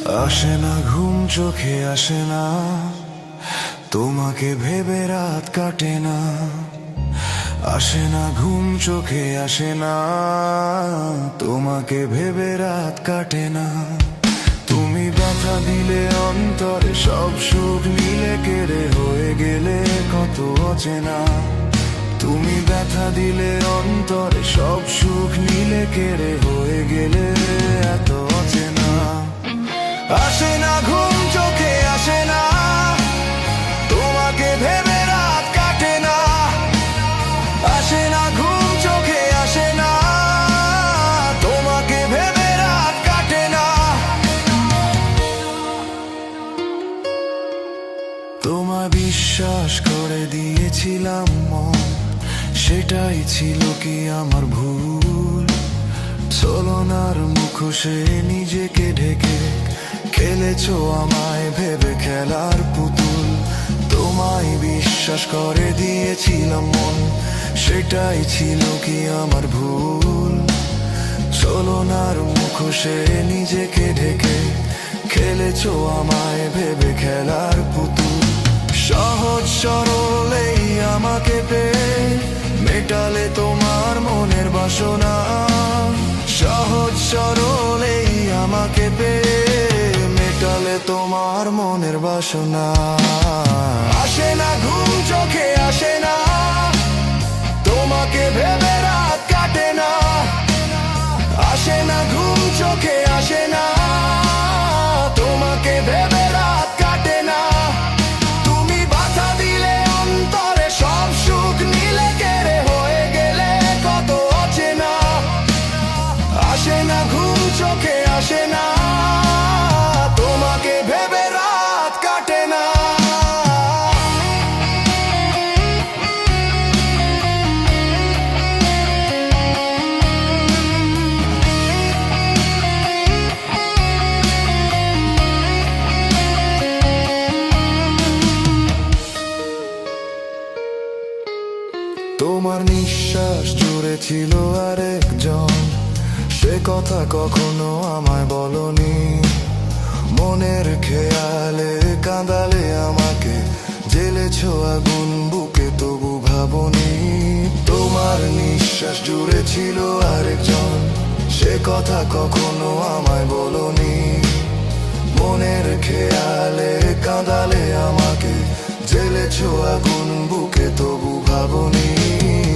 আসে না ঘুম চোখে আসে না, তোমাকে ভেবে রাত কাটে না। আসে না ঘুম চোখে আসে না, তোমাকে ভেবে রাত কাটে না। তুমি ব্যথা দিলে অন্তরে সব সুখ নিলে কেড়ে হয়ে গেলে কত অচেনা। তুমি ব্যথা দিলে অন্তরে সব সুখ নিলে কেড়ে হয়ে গেলে এত অচেনা। আসে না ঘুম চোখে আসে না, তোমাকে ভেবে রাত কাটে না। আসে না ঘুম চোখে আসে না, তোমাকে ভেবে রাত কাটে না। তোমায় বিশ্বাস করে দিয়েছিলাম মন, সেটাই ছিল কি আমার ভুল। ছলনার মুখোশে নিজেকে ঢেকে খেলেছো আমায় ভেবে খেলার পুতুল। তোমায় বিশ্বাস করে দিয়েছিলাম মন, সেটাই ছিল কি আমার ভুল। ছলনার মুখোশে নিজেকে ঢেকে খেলেছো আমায় ভেবে খেলার পুতুল। সহজ সরলেই আমাকে পেয়ে মেটালে তোমার মনের বাসনা। সহজ সরলেই আমাকে পেয়ে মেটালে তোমার মনের বাসনা। আসে না ঘুম চোখে আসে না, তোমাকে ভেবে রাত কাটে না। আসে না ঘুম চোখে আসে না, তোমাকে ভেবে রাত কাটে না। তুমি বাধা দিলে অন্তরে সব সুখ নিলে কেড়ে হয়ে গেলে কত অচেনা। আসে না ঘুম চোখে আসে না, তোমাকে ভেবে রাত কাটে না। তোমার নিঃশ্বাস জুড়ে ছিল আরেকজন, সে কথা কখনো আমায় বলনি। মনের খেয়ালে কাঁদালে আমাকে জ্বেলেছো আগুন বুকে তবু ভাবনি। তোমার নিঃশ্বাস জুড়ে ছিল আরেকজন, সে কথা কখনো আমায় বলনি। মনের খেয়ালে কাঁদালে আমাকে জ্বেলেছো আগুন বুকে তবু ভাবনি।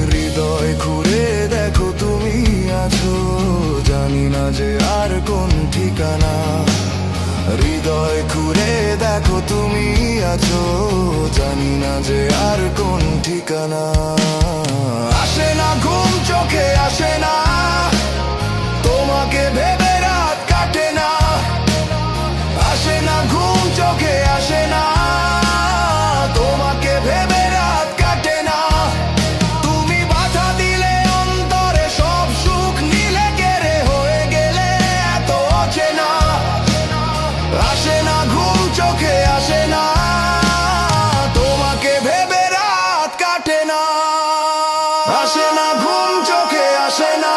হৃদয় খুঁড়ে দেখো তুমি আছো, জানি না যে আর কোন ঠিকানা। হৃদয় খুঁড়ে দেখো তুমি আছো, জানি না যে আর কোন ঠিকানা। আসে না ঘুম চোখে আসে না, তোমাকে ভেবে রাত কাটে না। আসে না ঘুম চোখে আসে না, তোমাকে ভেবে রাত কাটে না। তুমি বাধা দিলে অন্তরে সব সুখ নিলে কেড়ে হয়ে গেলে এত অচেনা। আসে না ঘুম চোখে আসে না, তোমাকে ভেবে রাত কাটে না। আসে না ঘুম চোখে আসে না,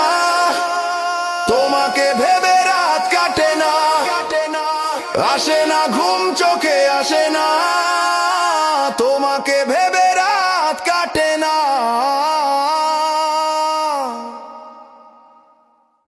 তোমাকে ভেবে রাত কাটে না। আসে না ঘুম চোখে আসে না, তোমাকে